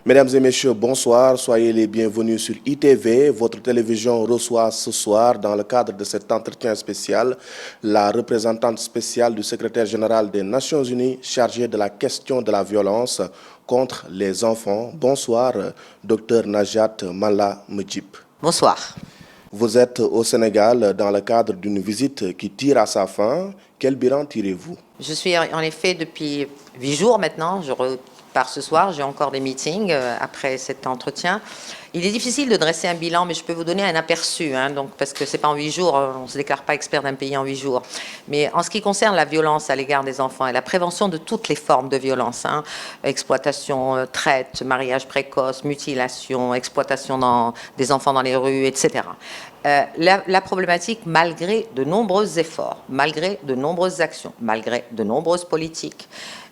Mesdames et messieurs, bonsoir. Soyez les bienvenus sur ITV. Votre télévision reçoit ce soir, dans le cadre de cet entretien spécial, la représentante spéciale du secrétaire général des Nations Unies chargée de la question de la violence contre les enfants. Bonsoir, Dr Najat Malla Mdjib. Bonsoir. Vous êtes au Sénégal dans le cadre d'une visite qui tire à sa fin. Quel bilan tirez-vous? Je suis en effet depuis 8 jours maintenant. Je repars ce soir. J'ai encore des meetings après cet entretien. Il est difficile de dresser un bilan, mais je peux vous donner un aperçu, donc, parce que c'est pas en 8 jours, on ne se déclare pas expert d'un pays en 8 jours. Mais en ce qui concerne la violence à l'égard des enfants et la prévention de toutes les formes de violence, exploitation, traite, mariage précoce, mutilation, exploitation des enfants dans les rues, etc. La problématique, malgré de nombreux efforts, malgré de nombreuses actions, malgré de nombreuses politiques,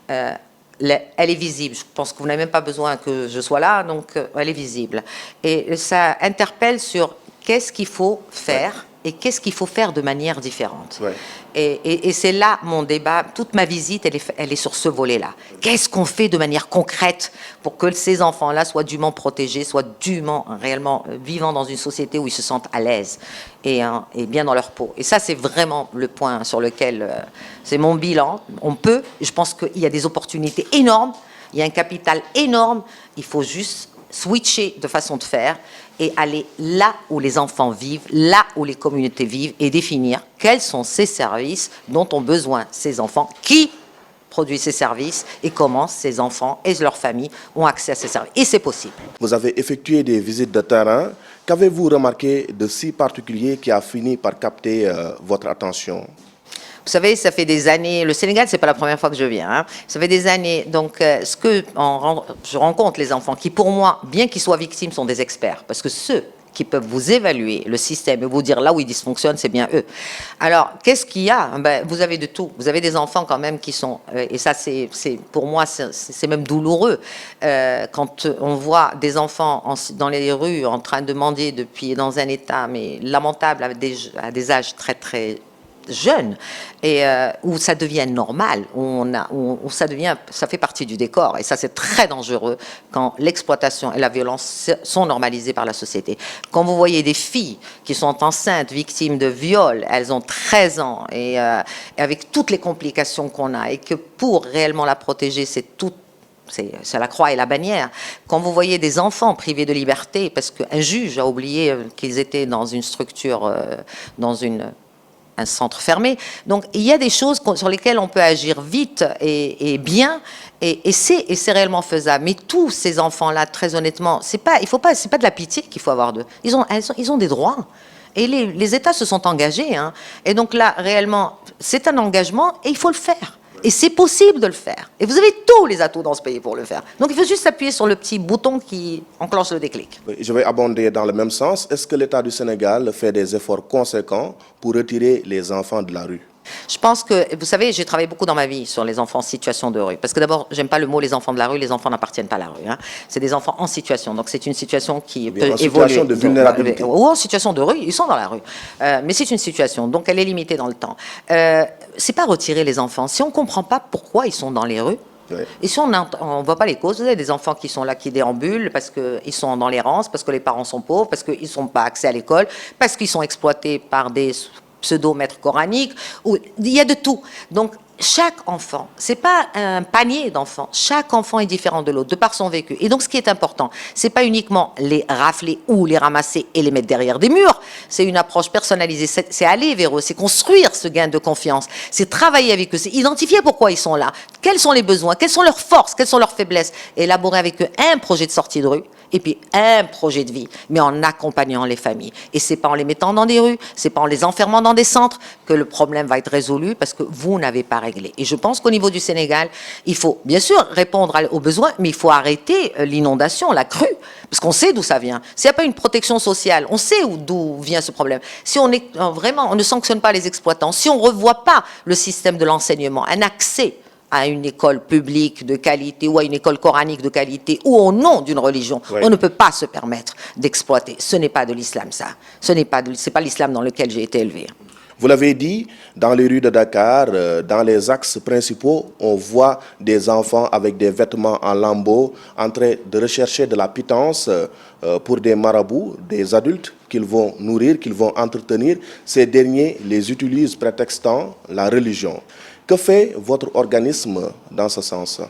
elle est visible. Je pense que vous n'avez même pas besoin que je sois là, donc elle est visible. Et ça interpelle sur qu'est-ce qu'il faut faire et qu'est-ce qu'il faut faire de manière différente. Et c'est là mon débat. Toute ma visite, elle est sur ce volet-là. Qu'est-ce qu'on fait de manière concrète pour que ces enfants-là soient dûment protégés, soient dûment, réellement vivant dans une société où ils se sentent à l'aise et bien dans leur peau. Et ça, c'est vraiment le point sur lequel c'est mon bilan. Je pense qu'il y a des opportunités énormes, il y a un capital énorme, il faut juste switcher de façon de faire et aller là où les enfants vivent, là où les communautés vivent et définir quels sont ces services dont ont besoin ces enfants, qui produit ces services et comment ces enfants et leurs familles ont accès à ces services. Et c'est possible. Vous avez effectué des visites de terrain. Qu'avez-vous remarqué de si particulier qui a fini par capter votre attention? Vous savez, ça fait des années, le Sénégal, c'est pas la première fois que je viens, ça fait des années, donc je rencontre les enfants qui, pour moi, bien qu'ils soient victimes, sont des experts, parce que ceux qui peuvent vous évaluer le système et vous dire là où il dysfonctionne, c'est bien eux. Alors, qu'est-ce qu'il y a? Vous avez de tout. Vous avez des enfants quand même qui sont, et ça c'est pour moi, c'est même douloureux, quand on voit des enfants dans les rues en train de mendier dans un état mais lamentable, à des âges très très jeunes, et où ça devient normal, où ça fait partie du décor, et ça c'est très dangereux quand l'exploitation et la violence sont normalisées par la société. Quand vous voyez des filles qui sont enceintes, victimes de viol, elles ont 13 ans, et avec toutes les complications qu'on a, et que pour réellement la protéger, c'est la croix et la bannière. Quand vous voyez des enfants privés de liberté, parce qu'un juge a oublié qu'ils étaient dans une structure, un centre fermé. Donc, il y a des choses sur lesquelles on peut agir vite et bien, et c'est réellement faisable. Mais tous ces enfants-là, très honnêtement, c'est pas de la pitié qu'il faut avoir d'eux. Ils ont des droits. Et les États se sont engagés. Et donc là, réellement, c'est un engagement et il faut le faire. Et c'est possible de le faire. Et vous avez tous les atouts dans ce pays pour le faire. Donc il faut juste appuyer sur le petit bouton qui enclenche le déclic. Je vais abonder dans le même sens. Est-ce que l'État du Sénégal fait des efforts conséquents pour retirer les enfants de la rue? Je pense que, vous savez, j'ai travaillé beaucoup dans ma vie sur les enfants en situation de rue. Parce que d'abord, j'aime pas le mot les enfants de la rue, les enfants n'appartiennent pas à la rue. C'est des enfants en situation. Donc c'est une situation qui peut évoluer. En situation de vulnérabilité. Ou en situation de rue, ils sont dans la rue. Mais c'est une situation, donc elle est limitée dans le temps. C'est pas retirer les enfants. Si on comprend pas pourquoi ils sont dans les rues, et si on ne voit pas les causes, vous avez des enfants qui sont là, qui déambulent parce qu'ils sont dans l'errance, parce que les parents sont pauvres, parce qu'ils n'ont pas accès à l'école, parce qu'ils sont exploités par des pseudo-maîtres coraniques, il y a de tout. Donc, chaque enfant, c'est pas un panier d'enfants, chaque enfant est différent de l'autre, de par son vécu. Et donc, ce qui est important, c'est pas uniquement les rafler ou les ramasser et les mettre derrière des murs, c'est une approche personnalisée, c'est aller vers eux, c'est construire ce gain de confiance, c'est travailler avec eux, c'est identifier pourquoi ils sont là, quels sont les besoins, quelles sont leurs forces, quelles sont leurs faiblesses, élaborer avec eux un projet de sortie de rue, et puis un projet de vie, mais en accompagnant les familles. Et c'est pas en les mettant dans des rues, c'est pas en les enfermant dans des centres que le problème va être résolu, parce que vous n'avez pas réglé. Et je pense qu'au niveau du Sénégal, il faut bien sûr répondre aux besoins, mais il faut arrêter l'inondation, la crue, parce qu'on sait d'où ça vient. S'il n'y a pas une protection sociale, on sait d'où vient ce problème. Si on ne sanctionne pas les exploitants, si on ne revoit pas le système de l'enseignement, un accès à une école publique de qualité ou à une école coranique de qualité ou au nom d'une religion, on ne peut pas se permettre d'exploiter. Ce n'est pas de l'islam, ça. C'est pas l'islam dans lequel j'ai été élevé. Vous l'avez dit, dans les rues de Dakar, dans les axes principaux, on voit des enfants avec des vêtements en lambeaux en train de rechercher de la pitance pour des marabouts, des adultes qu'ils vont nourrir, qu'ils vont entretenir. Ces derniers les utilisent prétextant la religion. Que fait votre organisme dans ce sens?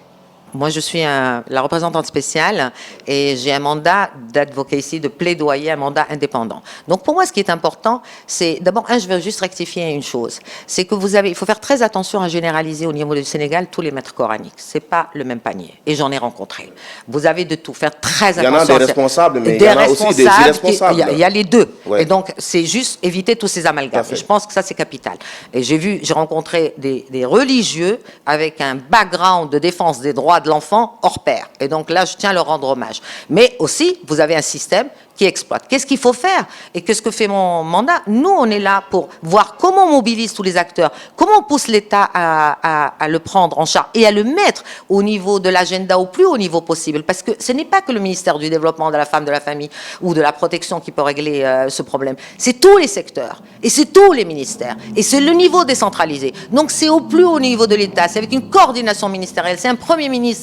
Moi, je suis la représentante spéciale et j'ai un mandat d'advocacy, de plaidoyer, un mandat indépendant. Donc, pour moi, ce qui est important, c'est d'abord, je veux juste rectifier une chose. C'est que il faut faire très attention à généraliser au niveau du Sénégal tous les maîtres coraniques. C'est pas le même panier. Et j'en ai rencontré. Vous avez de tout. Faire très attention. Il y en a des responsables, mais il y en a aussi des irresponsables. Il y a les deux. Ouais. Et donc, c'est juste éviter tous ces amalgames. Et je pense que ça, c'est capital. Et j'ai rencontré des religieux avec un background de défense des droits de l'enfant hors pair. Et donc là, je tiens à leur rendre hommage. Mais aussi, vous avez un système qui exploite. Qu'est-ce qu'il faut faire? Et qu'est-ce que fait mon mandat? Nous, on est là pour voir comment on mobilise tous les acteurs, comment on pousse l'État à le prendre en charge et à le mettre au niveau de l'agenda au plus haut niveau possible. Parce que ce n'est pas que le ministère du Développement de la Femme, de la Famille ou de la Protection qui peut régler ce problème. C'est tous les secteurs et c'est tous les ministères. Et c'est le niveau décentralisé. Donc c'est au plus haut niveau de l'État. C'est avec une coordination ministérielle. C'est un Premier ministre.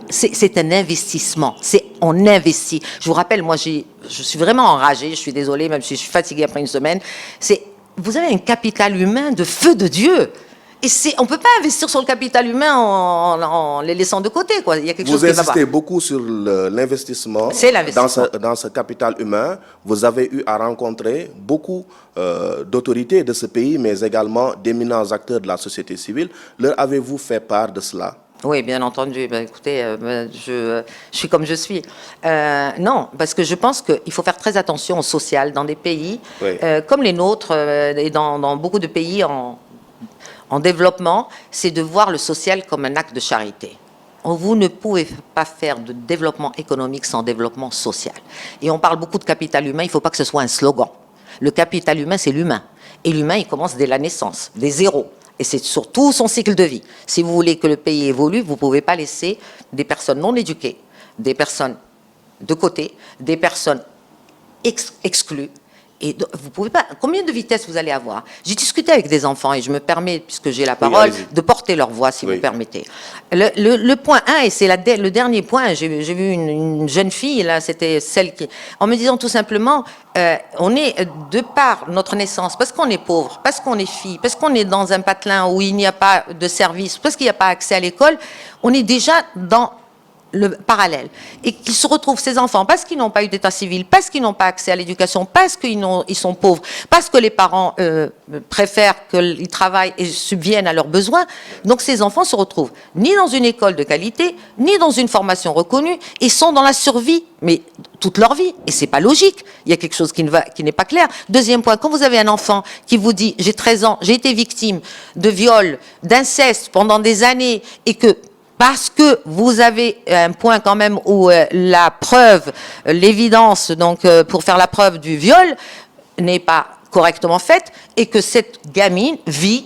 C'est un investissement. On investit. Je vous rappelle, moi, je suis vraiment enragée. Je suis désolée, même si je suis fatiguée après une semaine. Vous avez un capital humain de feu de Dieu. Et on ne peut pas investir sur le capital humain en les laissant de côté, quoi. Il y a quelque chose qui va pas. Vous insistez beaucoup sur l'investissement. C'est l'investissement. Dans ce capital humain, vous avez eu à rencontrer beaucoup d'autorités de ce pays, mais également d'éminents acteurs de la société civile. Leur avez-vous fait part de cela? Oui, bien entendu. Écoutez, je suis comme je suis. Non, parce que je pense qu'il faut faire très attention au social dans des pays comme les nôtres et dans beaucoup de pays en développement, c'est de voir le social comme un acte de charité. Vous ne pouvez pas faire de développement économique sans développement social. Et on parle beaucoup de capital humain, il ne faut pas que ce soit un slogan. Le capital humain, c'est l'humain. Et l'humain, il commence dès la naissance, dès zéro. Et c'est sur tout son cycle de vie. Si vous voulez que le pays évolue, vous ne pouvez pas laisser des personnes non éduquées, des personnes de côté, des personnes exclues. Et vous pouvez pas. Combien de vitesses vous allez avoir? J'ai discuté avec des enfants et je me permets, puisque j'ai la parole, de porter leur voix, si vous permettez. Le point 1, et c'est le dernier point, j'ai vu une jeune fille, là, c'était celle qui, en me disant tout simplement, on est, de par notre naissance, parce qu'on est pauvre, parce qu'on est fille, parce qu'on est dans un patelin où il n'y a pas de service, parce qu'il n'y a pas accès à l'école, on est déjà dans le parallèle, et qu'ils se retrouvent, ces enfants, parce qu'ils n'ont pas eu d'état civil, parce qu'ils n'ont pas accès à l'éducation, parce qu'ils sont pauvres, parce que les parents préfèrent qu'ils travaillent et subviennent à leurs besoins. Donc ces enfants se retrouvent ni dans une école de qualité, ni dans une formation reconnue, et sont dans la survie, mais toute leur vie. Et c'est pas logique. Il y a quelque chose qui n'est pas clair. Deuxième point, quand vous avez un enfant qui vous dit, j'ai 13 ans, j'ai été victime de viol, d'inceste pendant des années, et que parce que vous avez un point quand même où la preuve, l'évidence, donc pour faire la preuve du viol, n'est pas correctement faite, et que cette gamine vit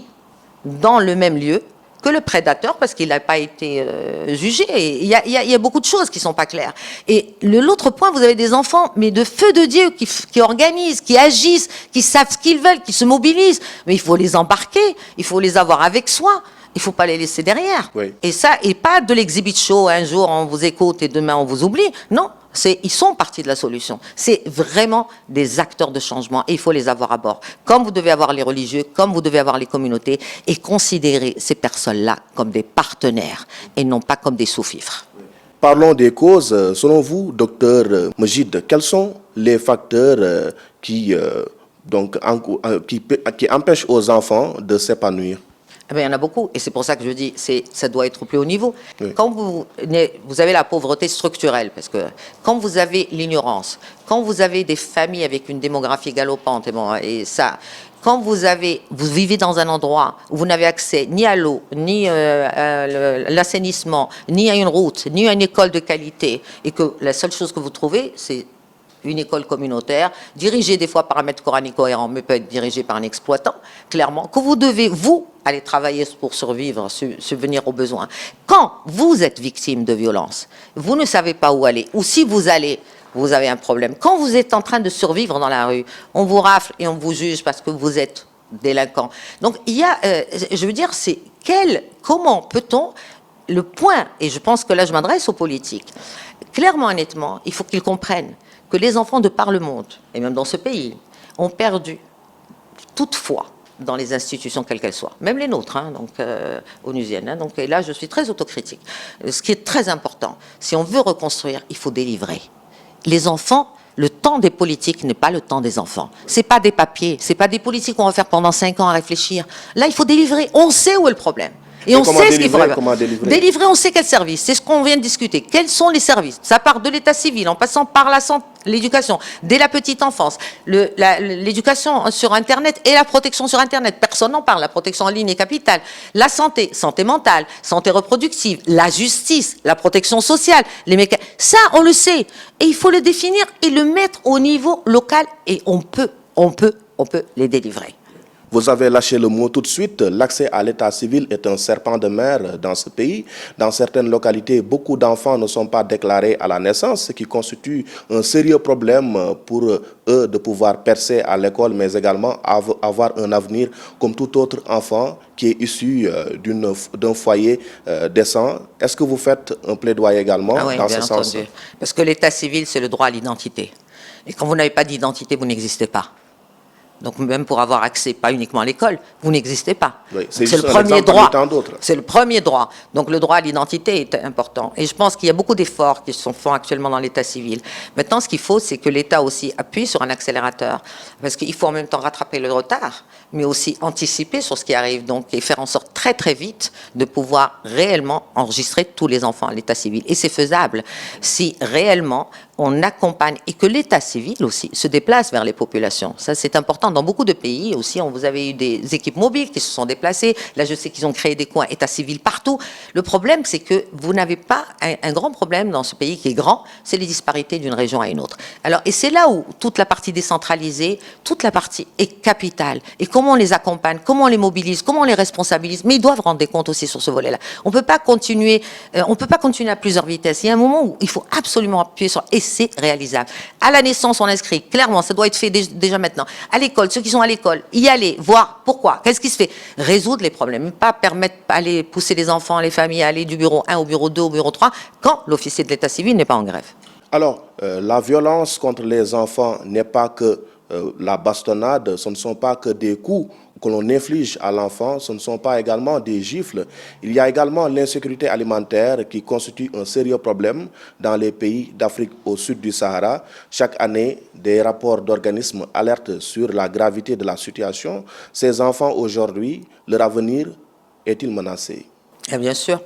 dans le même lieu que le prédateur, parce qu'il n'a pas été jugé. Il y a beaucoup de choses qui ne sont pas claires. Et l'autre point, vous avez des enfants, mais de feu de Dieu, qui organisent, qui agissent, qui savent ce qu'ils veulent, qui se mobilisent. Mais il faut les embarquer, il faut les avoir avec soi. Il ne faut pas les laisser derrière. Oui. Et ça, et pas de l'exhibit show, un jour on vous écoute et demain on vous oublie. Non, ils sont partie de la solution. C'est vraiment des acteurs de changement et il faut les avoir à bord. Comme vous devez avoir les religieux, comme vous devez avoir les communautés, et considérer ces personnes-là comme des partenaires et non pas comme des sous-fifres. Parlons des causes. Selon vous, docteur Majid, quels sont les facteurs qui empêchent aux enfants de s'épanouir? Eh bien, il y en a beaucoup, et c'est pour ça que je dis ça doit être au plus haut niveau. Oui. Quand vous avez la pauvreté structurelle, parce que quand vous avez l'ignorance, quand vous avez des familles avec une démographie galopante, quand vous vivez dans un endroit où vous n'avez accès ni à l'eau, ni à l'assainissement, ni à une route, ni à une école de qualité, et que la seule chose que vous trouvez, c'est une école communautaire, dirigée des fois par un maître coranique cohérent, mais peut être dirigée par un exploitant, clairement, que vous devez, vous, aller travailler pour survivre, subvenir aux besoins. Quand vous êtes victime de violence, vous ne savez pas où aller, ou si vous allez, vous avez un problème. Quand vous êtes en train de survivre dans la rue, on vous rafle et on vous juge parce que vous êtes délinquants. Donc il y a, je veux dire, c'est comment peut-on, le point, et je pense que là je m'adresse aux politiques, clairement et nettement, il faut qu'ils comprennent que les enfants de par le monde, et même dans ce pays, ont perdu toute foi dans les institutions quelles qu'elles soient, même les nôtres, hein, donc onusiennes. Hein, donc, et là, je suis très autocritique. Ce qui est très important, si on veut reconstruire, il faut délivrer. Les enfants, le temps des politiques n'est pas le temps des enfants. C'est pas des papiers, c'est pas des politiques qu'on va faire pendant 5 ans à réfléchir. Là, il faut délivrer. On sait où est le problème. Et on sait ce qu'il faut faire. Délivrer, on sait quel service. C'est ce qu'on vient de discuter. Quels sont les services? Ça part de l'état civil, en passant par la santé, l'éducation, dès la petite enfance, l'éducation sur Internet et la protection sur Internet. Personne n'en parle. La protection en ligne est capitale. La santé, santé mentale, santé reproductive, la justice, la protection sociale, ça, on le sait. Et il faut le définir et le mettre au niveau local. Et on peut les délivrer. Vous avez lâché le mot tout de suite. L'accès à l'état civil est un serpent de mer dans ce pays. Dans certaines localités, beaucoup d'enfants ne sont pas déclarés à la naissance, ce qui constitue un sérieux problème pour eux de pouvoir percer à l'école, mais également avoir un avenir comme tout autre enfant qui est issu d'un foyer décent. Est-ce que vous faites un plaidoyer également dans ce sens? Parce que l'état civil, c'est le droit à l'identité. Et quand vous n'avez pas d'identité, vous n'existez pas. Donc même pour avoir accès, pas uniquement à l'école, vous n'existez pas. Oui, c'est le premier droit. C'est le premier droit. Donc le droit à l'identité est important. Et je pense qu'il y a beaucoup d'efforts qui sont faits actuellement dans l'état civil. Maintenant, ce qu'il faut, c'est que l'État aussi appuie sur un accélérateur. Parce qu'il faut en même temps rattraper le retard, mais aussi anticiper sur ce qui arrive. Donc, et faire en sorte très très vite de pouvoir réellement enregistrer tous les enfants à l'état civil. Et c'est faisable si réellement on accompagne et que l'état civil aussi se déplace vers les populations. Ça, c'est important. Dans beaucoup de pays aussi, vous avez eu des équipes mobiles qui se sont déplacées. Là, je sais qu'ils ont créé des coins état civil partout. Le problème, c'est que vous n'avez pas un grand problème dans ce pays qui est grand, c'est les disparités d'une région à une autre. Alors, et c'est là où toute la partie décentralisée, toute la partie est capitale. Et comment on les accompagne, comment on les mobilise, comment on les responsabilise. Mais ils doivent rendre des comptes aussi sur ce volet-là. On peut pas continuer à plusieurs vitesses. Il y a un moment où il faut absolument appuyer sur, et c'est réalisable. À la naissance, on inscrit clairement, ça doit être fait déjà maintenant. À l'école, ceux qui sont à l'école, y aller, voir pourquoi, qu'est-ce qui se fait, résoudre les problèmes, pas permettre, aller pousser les enfants, les familles à aller du bureau 1 au bureau 2 au bureau 3 quand l'officier de l'état civil n'est pas en grève. Alors, la violence contre les enfants n'est pas que la bastonnade, ce ne sont pas que des coups que l'on inflige à l'enfant, ce ne sont pas également des gifles. Il y a également l'insécurité alimentaire qui constitue un sérieux problème dans les pays d'Afrique au sud du Sahara. Chaque année, des rapports d'organismes alertent sur la gravité de la situation. Ces enfants aujourd'hui, leur avenir est-il menacé? Et bien sûr.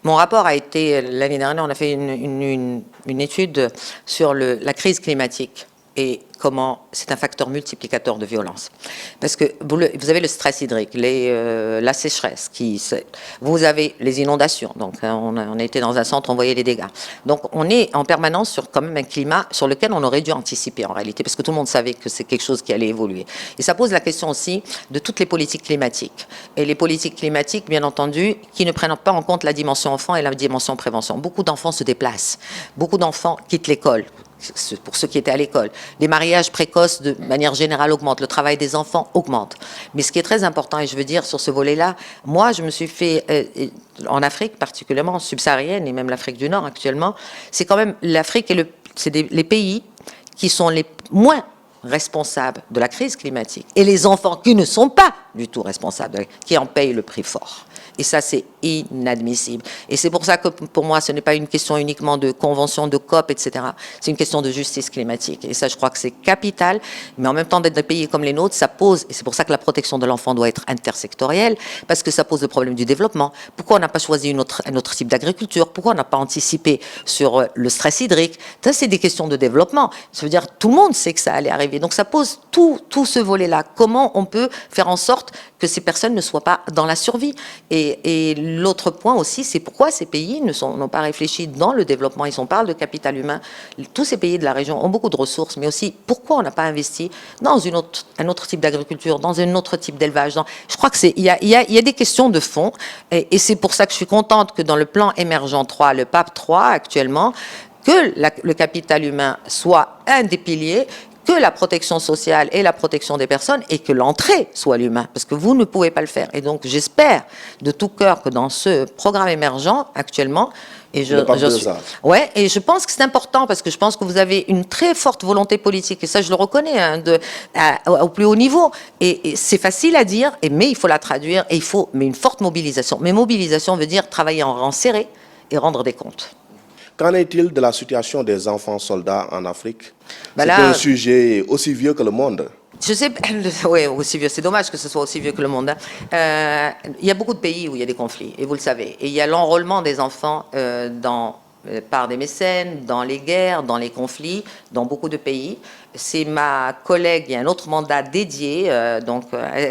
Mon rapport a été, l'année dernière, on a fait une étude sur la crise climatique et comment c'est un facteur multiplicateur de violence. Parce que vous avez le stress hydrique, la sécheresse, vous avez les inondations. Donc, on a été dans un centre, on voyait les dégâts. Donc, on est en permanence sur quand même un climat sur lequel on aurait dû anticiper en réalité, parce que tout le monde savait que c'est quelque chose qui allait évoluer. Et ça pose la question aussi de toutes les politiques climatiques. Et les politiques climatiques, bien entendu, qui ne prennent pas en compte la dimension enfant et la dimension prévention. Beaucoup d'enfants se déplacent. Beaucoup d'enfants quittent l'école. Pour ceux qui étaient à l'école. Les mariages précoces, de manière générale, augmentent. Le travail des enfants augmente. Mais ce qui est très important, et je veux dire sur ce volet-là, moi, je me suis fait, en Afrique, particulièrement subsaharienne, et même l'Afrique du Nord actuellement, c'est quand même l'Afrique et les pays qui sont les moins responsables de la crise climatique. Et les enfants qui ne sont pas du tout responsables, qui en payent le prix fort. Et ça, c'est inadmissible. Et c'est pour ça que, pour moi, ce n'est pas une question uniquement de convention, de COP, etc. C'est une question de justice climatique. Et ça, je crois que c'est capital. Mais en même temps, d'être des pays comme les nôtres, ça pose, et c'est pour ça que la protection de l'enfant doit être intersectorielle, parce que ça pose le problème du développement. Pourquoi on n'a pas choisi un autre type d'agriculture? Pourquoi on n'a pas anticipé sur le stress hydrique? Ça, c'est des questions de développement. Ça veut dire, tout le monde sait que ça allait arriver. Donc, ça pose tout ce volet-là. Comment on peut faire en sorte que ces personnes ne soient pas dans la survie? Et l'autre point aussi, c'est pourquoi ces pays n'ont pas réfléchi dans le développement. Ils parlent de capital humain. Tous ces pays de la région ont beaucoup de ressources, mais aussi pourquoi on n'a pas investi dans un autre type d'agriculture, dans un autre type d'élevage. Je crois qu'il y a des questions de fond, et c'est pour ça que je suis contente que dans le plan émergent 3, le PAP 3 actuellement, que le capital humain soit un des piliers, que la protection sociale et la protection des personnes et que l'entrée soit l'humain, parce que vous ne pouvez pas le faire. Et donc j'espère de tout cœur que dans ce programme émergent actuellement, et je pense que c'est important parce que je pense que vous avez une très forte volonté politique et ça je le reconnais hein, au plus haut niveau et c'est facile à dire mais il faut la traduire et mais une forte mobilisation. Mais mobilisation veut dire travailler en rang serré et rendre des comptes. Qu'en est-il de la situation des enfants soldats en Afrique? C'est un sujet aussi vieux que le monde. Je sais, oui, aussi vieux. C'est dommage que ce soit aussi vieux que le monde. Hein. Il y a beaucoup de pays où il y a des conflits, et vous le savez. Et il y a l'enrôlement des enfants par des mécènes, dans les guerres, dans les conflits, dans beaucoup de pays. C'est ma collègue, il y a un autre mandat dédié,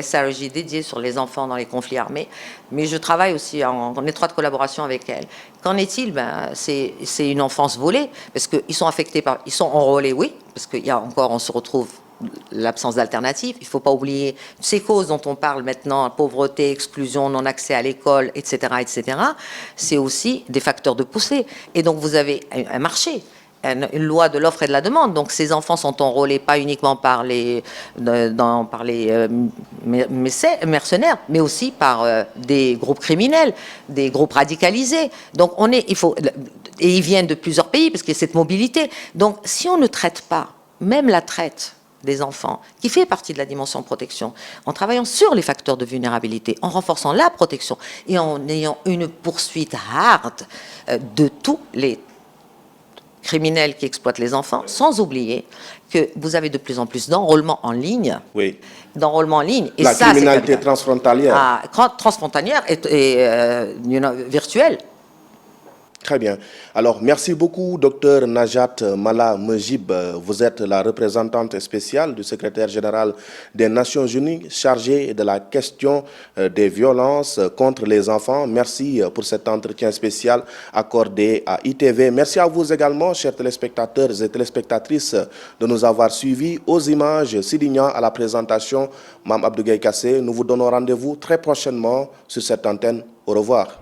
SRJ dédié sur les enfants dans les conflits armés. Mais je travaille aussi en étroite collaboration avec elle. Qu'en est-il? C'est une enfance volée, parce qu'ils sont affectés ils sont enrôlés, oui, parce qu'il y a encore, on se retrouve l'absence d'alternative. Il ne faut pas oublier ces causes dont on parle maintenant, pauvreté, exclusion, non-accès à l'école, etc., etc. C'est aussi des facteurs de poussée. Et donc, vous avez un marché, une loi de l'offre et de la demande. Donc, ces enfants sont enrôlés pas uniquement par les mercenaires, mais aussi par des groupes criminels, des groupes radicalisés. Donc, et ils viennent de plusieurs pays parce qu'il y a cette mobilité. Donc, si on ne traite pas, même la traite des enfants, qui fait partie de la dimension protection, en travaillant sur les facteurs de vulnérabilité, en renforçant la protection et en ayant une poursuite hard de tous les criminels qui exploitent les enfants, sans oublier que vous avez de plus en plus d'enrôlement en ligne. Oui. D'enrôlement en ligne. Et la criminalité transfrontalière. Transfrontalière et virtuelle. Très bien. Alors, merci beaucoup, Dr Najat Mala Mejib. Vous êtes la représentante spéciale du secrétaire général des Nations Unies chargée de la question des violences contre les enfants. Merci pour cet entretien spécial accordé à ITV. Merci à vous également, chers téléspectateurs et téléspectatrices, de nous avoir suivis. Aux images, Sidignan à la présentation, Mme Abdougaye Kassé. Nous vous donnons rendez-vous très prochainement sur cette antenne. Au revoir.